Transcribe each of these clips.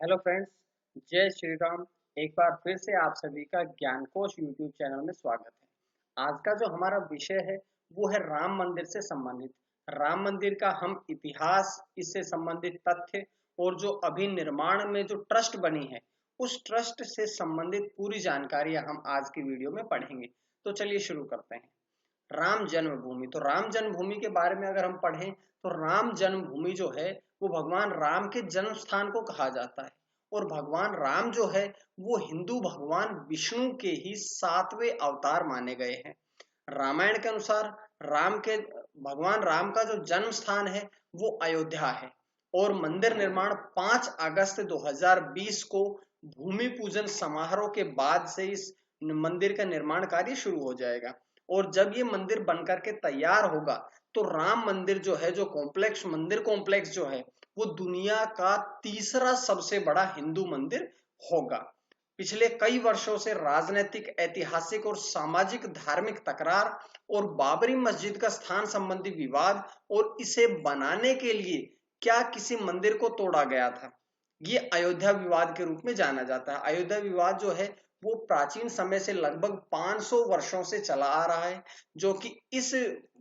Hello friends, जय श्री राम। एक बार फिर से आप सभी का ज्ञान कोश यूट्यूब चैनल में स्वागत है। आज का जो हमारा विषय है वो है राम मंदिर से संबंधित। राम मंदिर का हम इतिहास, इससे संबंधित तथ्य और जो अभी निर्माण में जो ट्रस्ट बनी है उस ट्रस्ट से संबंधित पूरी जानकारियां हम आज की वीडियो में पढ़ेंगे। तो चलिए शुरू करते हैं। राम जन्मभूमि, तो राम जन्मभूमि के बारे में अगर हम पढ़ें तो राम जन्मभूमि जो है वो भगवान राम के जन्म स्थान को कहा जाता है। और भगवान राम जो है वो हिंदू भगवान विष्णु के ही सातवें अवतार माने गए हैं। रामायण के अनुसार राम के भगवान राम का जो जन्म स्थान है वो अयोध्या है। और मंदिर निर्माण 5 अगस्त 2020 को भूमि पूजन समारोह के बाद से इस मंदिर का निर्माण कार्य शुरू हो जाएगा। और जब ये मंदिर बनकर के तैयार होगा तो राम मंदिर जो है, जो कॉम्प्लेक्स मंदिर कॉम्प्लेक्स जो है वो दुनिया का तीसरा सबसे बड़ा हिंदू मंदिर होगा। पिछले कई वर्षों से राजनीतिक, ऐतिहासिक और सामाजिक धार्मिक तकरार और बाबरी मस्जिद का स्थान संबंधी विवाद और इसे बनाने के लिए क्या किसी मंदिर को तोड़ा गया था, ये अयोध्या विवाद के रूप में जाना जाता है। अयोध्या विवाद जो है वो प्राचीन समय से लगभग 500 वर्षों से चला आ रहा है, जो कि इस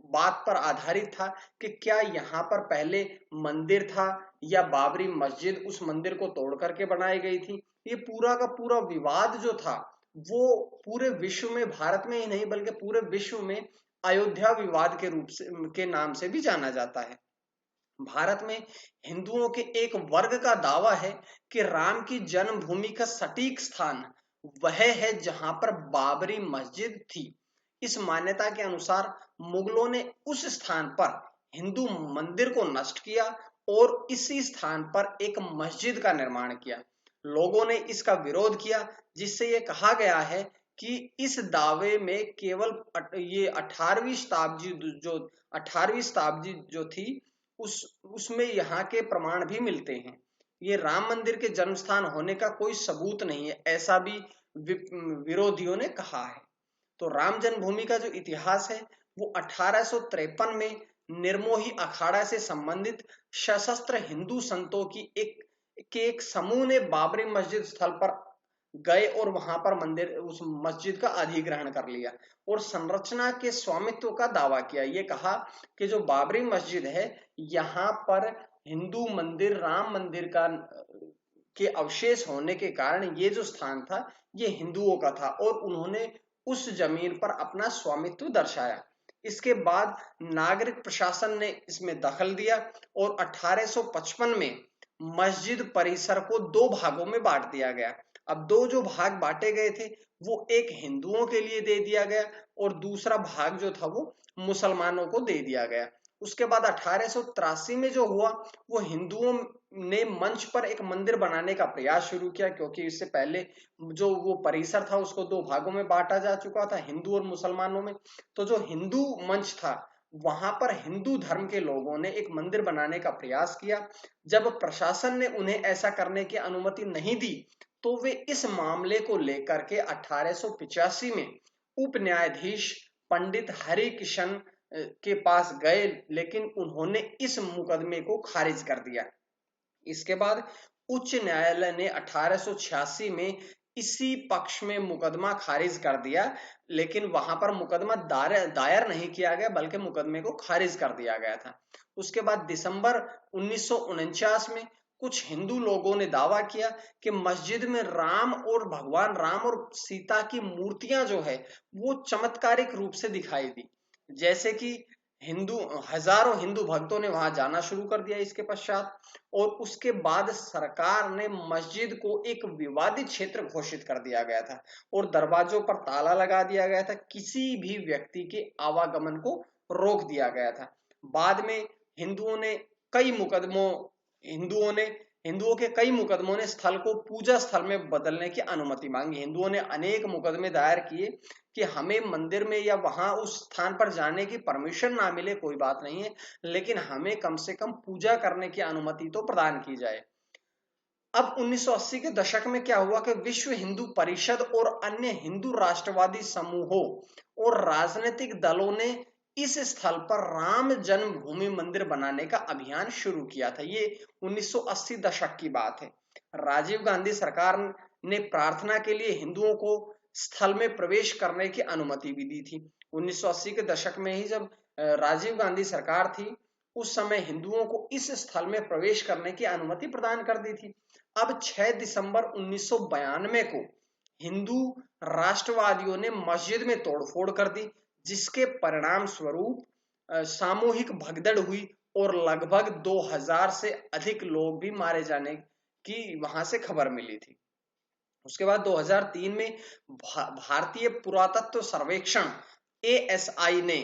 बात पर आधारित था कि क्या यहाँ पर पहले मंदिर था या बाबरी मस्जिद उस मंदिर को तोड़ करके बनाई गई थी। ये पूरा का पूरा विवाद जो था वो पूरे विश्व में, भारत में ही नहीं बल्कि पूरे विश्व में अयोध्या विवाद के रूप से के नाम से भी जाना जाता है। भारत में हिंदुओं के एक वर्ग का दावा है कि राम की जन्मभूमि का सटीक स्थान वह है जहां पर बाबरी मस्जिद थी। इस मान्यता के अनुसार मुगलों ने उस स्थान पर हिंदू मंदिर को नष्ट किया और इसी स्थान पर एक मस्जिद का निर्माण किया। लोगों ने इसका विरोध किया, जिससे यह कहा गया है कि इस दावे में केवल ये 18वीं शताब्दी जो थी उसमें यहाँ के प्रमाण भी मिलते हैं। ये राम मंदिर के जन्म स्थान होने का कोई सबूत नहीं है, ऐसा भी विरोधियों ने कहा है। तो राम जन्मभूमि का जो इतिहास है वो 1853 में निर्मोही अखाड़ा से संबंधित सशस्त्र हिंदू संतों की एक समूह ने बाबरी मस्जिद स्थल पर गए और वहां पर मंदिर, उस मस्जिद का अधिग्रहण कर लिया और संरचना के स्वामित्व का दावा किया। ये कहा कि जो बाबरी मस्जिद है यहाँ पर हिंदू मंदिर, राम मंदिर का के अवशेष होने के कारण ये जो स्थान था ये हिंदुओं का था और उन्होंने उस जमीन पर अपना स्वामित्व दर्शाया। इसके बाद नागरिक प्रशासन ने इसमें दखल दिया और 1855 में मस्जिद परिसर को 2 भागों में बांट दिया गया। अब 2 जो भाग बांटे गए थे वो एक हिंदुओं के लिए दे दिया गया और दूसरा भाग जो था वो मुसलमानों को दे दिया गया। उसके बाद 1883 में जो हुआ वो हिंदुओं ने मंच पर एक मंदिर बनाने का प्रयास शुरू किया, क्योंकि इससे पहले जो वो परिसर था उसको 2 भागों में बांटा जा चुका था, हिंदू और मुसलमानों में। तो जो हिंदू मंच था वहां पर हिंदू धर्म के लोगों ने एक मंदिर बनाने का प्रयास किया। जब प्रशासन ने उन्हें ऐसा करने की अनुमति नहीं दी तो वे इस मामले को लेकर के 1885 में उप न्यायाधीश पंडित हरि किशन के पास गए, लेकिन उन्होंने इस मुकदमे को खारिज कर दिया। इसके बाद उच्च न्यायालय ने 1886 में इसी पक्ष में मुकदमा खारिज कर दिया, लेकिन वहां पर मुकदमा दायर नहीं किया गया बल्कि मुकदमे को खारिज कर दिया गया था। उसके बाद दिसंबर 1949 में कुछ हिंदू लोगों ने दावा किया कि मस्जिद में राम और भगवान राम और सीता की मूर्तियां जो है वो चमत्कारिक रूप से दिखाई दी, जैसे कि हिंदू हजारों हिंदू भक्तों ने वहां जाना शुरू कर दिया इसके पश्चात। और उसके बाद सरकार ने मस्जिद को एक विवादित क्षेत्र घोषित कर दिया गया था और दरवाजों पर ताला लगा दिया गया था, किसी भी व्यक्ति के आवागमन को रोक दिया गया था। बाद में हिंदुओं ने कई मुकदमों हिंदुओं ने हिंदुओं के कई मुकदमों ने स्थल को पूजा स्थल में बदलने की अनुमति मांगी। हिंदुओं ने अनेक मुकदमे दायर किए कि हमें मंदिर में या वहां उस स्थान पर जाने की परमिशन ना मिले कोई बात नहीं है, लेकिन हमें कम से कम पूजा करने की अनुमति तो प्रदान की जाए। अब 1980 के दशक में क्या हुआ कि विश्व हिंदू परिषद और अन्य हिंदू राष्ट्रवादी समूहों और राजनीतिक दलों ने इस स्थल पर राम जन्मभूमि मंदिर बनाने का अभियान शुरू किया था। ये 1980 दशक की बात है। राजीव गांधी सरकार ने प्रार्थना के लिए हिंदुओं को स्थल में प्रवेश करने की अनुमति भी दी थी। 1980 के दशक में ही जब राजीव गांधी सरकार थी, उस समय हिंदुओं को इस स्थल में प्रवेश करने की अनुमति प्रदान कर दी थी। अब 6 दिसंबर 1992 को हिंदू राष्ट्रवादियों ने मस्जिद में तोड़फोड़ कर दी, जिसके परिणाम स्वरूप सामूहिक भगदड़ हुई और लगभग 2000 से अधिक लोग भी मारे जाने की वहां से खबर मिली थी। उसके बाद 2003 में भारतीय पुरातत्व सर्वेक्षण ASI ने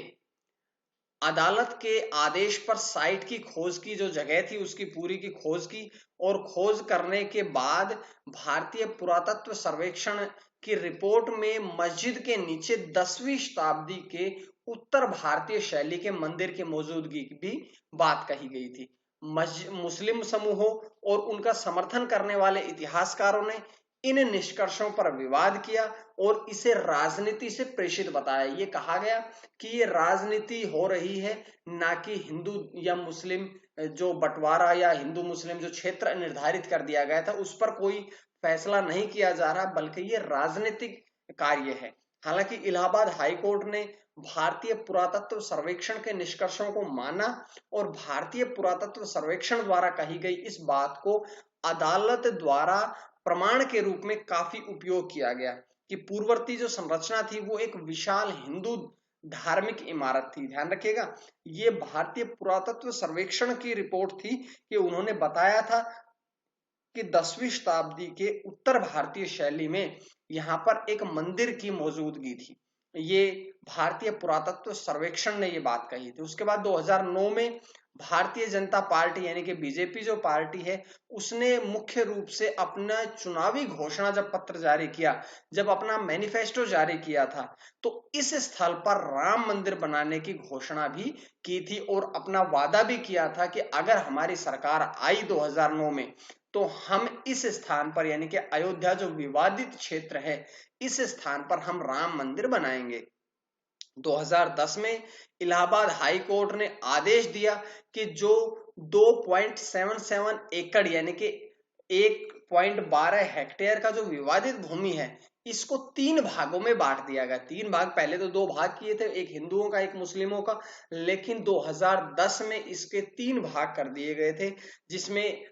अदालत के आदेश पर साइट की खोज की, जो जगह थी उसकी पूरी की खोज की, और खोज करने के बाद भारतीय पुरातत्व सर्वेक्षण की रिपोर्ट में मस्जिद के नीचे 10वीं शताब्दी के उत्तर भारतीय शैली के मंदिर की मौजूदगी की भी बात कही गई थी। मुस्लिम समूहों और उनका समर्थन करने वाले इतिहासकारों ने इन निष्कर्षों पर विवाद किया और इसे राजनीति से प्रेषित बताया। ये कहा गया कि ये राजनीति हो रही है, ना कि हिंदू या मुस्लिम जो बंटवारा या हिंदू मुस्लिम जो क्षेत्र निर्धारित कर दिया गया था उस पर कोई फैसला नहीं किया जा रहा, बल्कि ये राजनीतिक कार्य है। हालांकि इलाहाबाद हाईकोर्ट ने भारतीय पुरातत्व सर्वेक्षण के निष्कर्षों को माना और भारतीय पुरातत्व सर्वेक्षण द्वारा कही गई इस बात को अदालत द्वारा प्रमाण के रूप में काफी उपयोग किया गया कि पूर्ववर्ती जो संरचना थी वो एक विशाल हिंदू धार्मिक इमारत थी। ध्यान रखिएगा, ये भारतीय पुरातत्व सर्वेक्षण की रिपोर्ट थी कि उन्होंने बताया था कि 10वीं शताब्दी के उत्तर भारतीय शैली में यहाँ पर एक मंदिर की मौजूदगी थी। ये भारतीय पुरातत्व सर्वेक्षण ने ये बात कही थी। उसके बाद 2009 में भारतीय जनता पार्टी यानी कि बीजेपी जो पार्टी है उसने मुख्य रूप से अपना चुनावी घोषणा जब पत्र जारी किया, जब अपना मैनिफेस्टो जारी किया था, तो इस स्थल पर राम मंदिर बनाने की घोषणा भी की थी और अपना वादा भी किया था कि अगर हमारी सरकार आई 2009 में तो हम इस स्थान पर यानी कि अयोध्या जो विवादित क्षेत्र है इस स्थान पर हम राम मंदिर बनाएंगे। 2010 में इलाहाबाद हाई कोर्ट ने आदेश दिया कि जो 2.77 एकड़ यानी कि 1.12 हेक्टेयर का जो विवादित भूमि है इसको 3 भागों में बांट दिया गया। 3 भाग, पहले तो 2 भाग किए थे, एक हिंदुओं का एक मुस्लिमों का, लेकिन 2010 में इसके 3 भाग कर दिए गए थे, जिसमें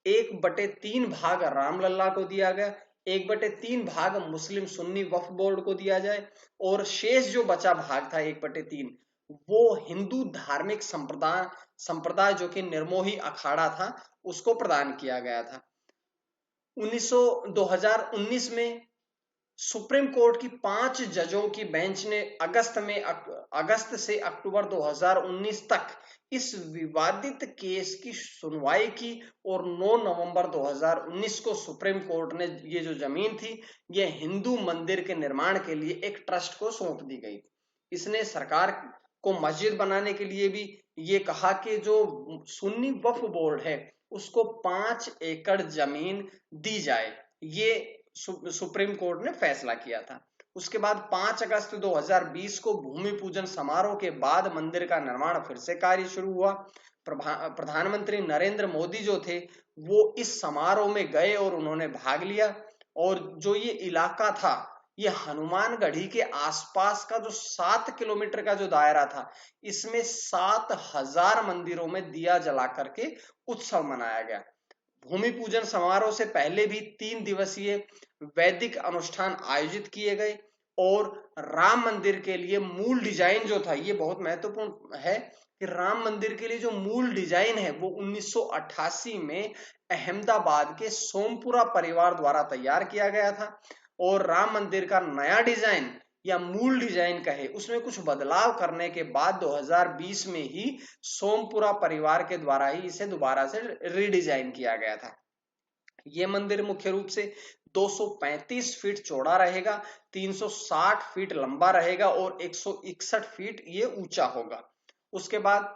1/3 भाग रामलल्ला को दिया गया, 1/3 भाग मुस्लिम सुन्नी वक्फ बोर्ड को दिया जाए और शेष जो बचा भाग था 1/3 वो हिंदू धार्मिक संप्रदाय जो कि निर्मोही अखाड़ा था उसको प्रदान किया गया था। 2019 में सुप्रीम कोर्ट की 5 जजों की बेंच ने अगस्त से अक्टूबर 2019 तक इस विवादित केस की सुनवाई की और 9 नवंबर 2019 को सुप्रीम कोर्ट ने ये जो जमीन थी ये हिंदू मंदिर के निर्माण के लिए एक ट्रस्ट को सौंप दी गई। इसने सरकार को मस्जिद बनाने के लिए भी ये कहा कि जो सुन्नी वक्फ बोर्ड है उसको 5 एकड़ जमीन दी जाए। ये सुप्रीम कोर्ट ने फैसला किया था। उसके बाद 5 अगस्त 2020 को भूमि पूजन समारोह के बाद मंदिर का निर्माण फिर से कार्य शुरू हुआ। प्रधानमंत्री नरेंद्र मोदी जो थे वो इस समारोह में गए और उन्होंने भाग लिया और जो ये इलाका था ये हनुमानगढ़ी के आसपास का जो 7 किलोमीटर का जो दायरा था इसमें 7000 मंदिरों में दिया जला करके उत्सव मनाया गया। भूमि पूजन समारोह से पहले भी 3 दिवसीय वैदिक अनुष्ठान आयोजित किए गए और राम मंदिर के लिए मूल डिजाइन जो था, ये बहुत महत्वपूर्ण है कि राम मंदिर के लिए जो मूल डिजाइन है वो 1988 में अहमदाबाद के सोमपुरा परिवार द्वारा तैयार किया गया था और राम मंदिर का नया डिजाइन या मूल डिजाइन कहे उसमें कुछ बदलाव करने के बाद 2020 में ही सोमपुरा परिवार के द्वारा ही इसे दोबारा से रीडिजाइन किया गया था। यह मंदिर मुख्य रूप से 235 फीट चौड़ा रहेगा, 360 फीट लंबा रहेगा और 161 फीट ये ऊंचा होगा। उसके बाद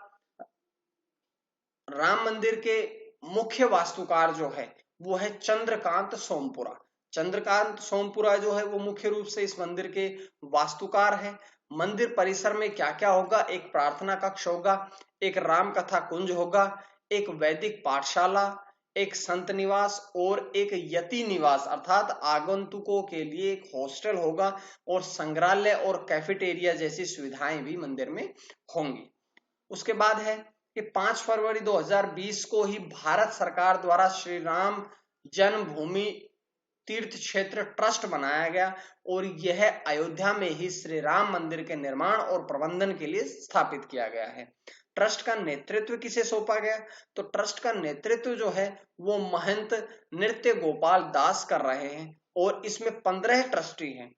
राम मंदिर के मुख्य वास्तुकार जो है वो है चंद्रकांत सोमपुरा। चंद्रकांत सोमपुरा जो है वो मुख्य रूप से इस मंदिर के वास्तुकार हैं। मंदिर परिसर में क्या क्या होगा, एक प्रार्थना कक्ष होगा, एक राम कथा कुंज होगा, एक वैदिक पाठशाला, एक संत निवास और एक यति निवास अर्थात आगंतुकों के लिए एक हॉस्टल होगा और संग्रहालय और कैफेटेरिया जैसी सुविधाएं भी मंदिर में होंगी। उसके बाद है कि 5 फरवरी 2020 को ही भारत सरकार द्वारा श्री राम जन्मभूमि तीर्थ क्षेत्र ट्रस्ट बनाया गया और यह अयोध्या में ही श्री राम मंदिर के निर्माण और प्रबंधन के लिए स्थापित किया गया है। ट्रस्ट का नेतृत्व किसे सौंपा गया? तो ट्रस्ट का नेतृत्व जो है वो महंत नृत्य गोपाल दास कर रहे हैं और इसमें 15 ट्रस्टी हैं।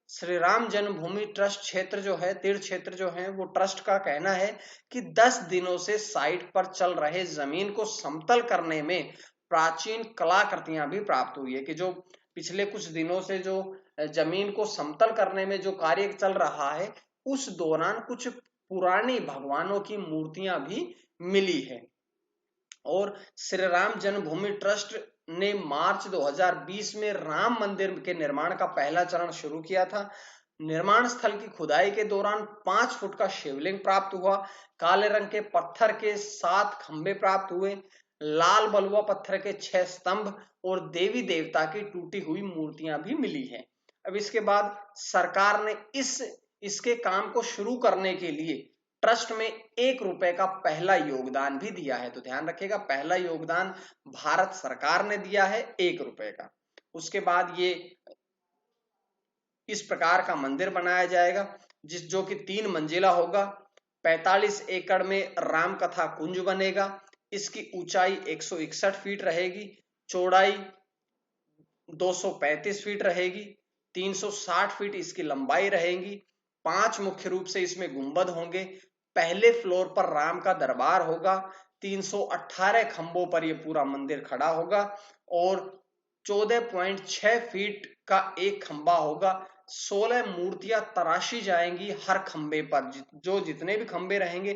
श्री राम जन्मभूमि ट्रस्ट क्षेत्र जो है, तीर्थ क्षेत्र जो है, वो ट्रस्ट का कहना है कि 10 दिनों से साइट पर चल रहे जमीन को समतल करने में प्राचीन कलाकृतियां भी प्राप्त हुई है कि जो पिछले कुछ दिनों से जो जमीन को समतल करने में जो कार्य चल रहा है उस दौरान कुछ पुरानी भगवानों की मूर्तियां भी मिली है। और श्री राम जन्मभूमि ट्रस्ट ने मार्च 2020 में राम मंदिर के निर्माण का पहला चरण शुरू किया था। निर्माण स्थल की खुदाई के दौरान 5 फुट का शिवलिंग प्राप्त हुआ, काले रंग के पत्थर के 7 खंबे प्राप्त हुए, लाल बलुआ पत्थर के 6 स्तंभ और देवी देवता की टूटी हुई मूर्तियां भी मिली हैं। अब इसके बाद सरकार ने इसके काम को शुरू करने के लिए ट्रस्ट में 1 रुपए का पहला योगदान भी दिया है। तो ध्यान रखिएगा, पहला योगदान भारत सरकार ने दिया है 1 रुपए का। उसके बाद ये इस प्रकार का मंदिर बनाया जाएगा जो कि 3 मंजिला होगा। 45 एकड़ में राम कथा कुंज बनेगा। इसकी ऊंचाई 161 फीट रहेगी, चौड़ाई 235 फीट रहेगी, 360 फीट इसकी लंबाई रहेगी। 5 मुख्य रूप से इसमें गुंबद होंगे। पहले फ्लोर पर राम का दरबार होगा। 318 खंभों पर यह पूरा मंदिर खड़ा होगा और 14.6 फीट का एक खंभा होगा। 16 मूर्तियां तराशी जाएंगी हर खंबे पर। जो जितने भी खंबे रहेंगे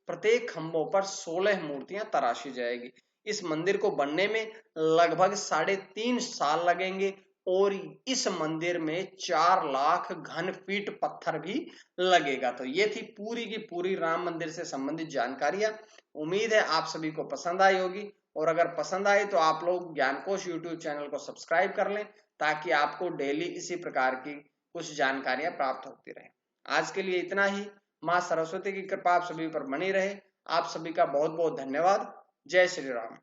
प्रत्येक खंभों पर 16 मूर्तियां तराशी जाएगी। इस मंदिर को बनने में लगभग 3.5 साल लगेंगे और इस मंदिर में 4 लाख घन फीट पत्थर भी लगेगा। तो ये थी पूरी की पूरी राम मंदिर से संबंधित जानकारियां। उम्मीद है आप सभी को पसंद आई होगी और अगर पसंद आए तो आप लोग ज्ञानकोश यूट्यूब चैनल को सब्सक्राइब कर लें ताकि आपको डेली इसी प्रकार की कुछ जानकारियां प्राप्त होती रहे। आज के लिए इतना ही। मां सरस्वती की कृपा आप सभी पर बनी रहे। आप सभी का बहुत बहुत धन्यवाद। जय श्री राम।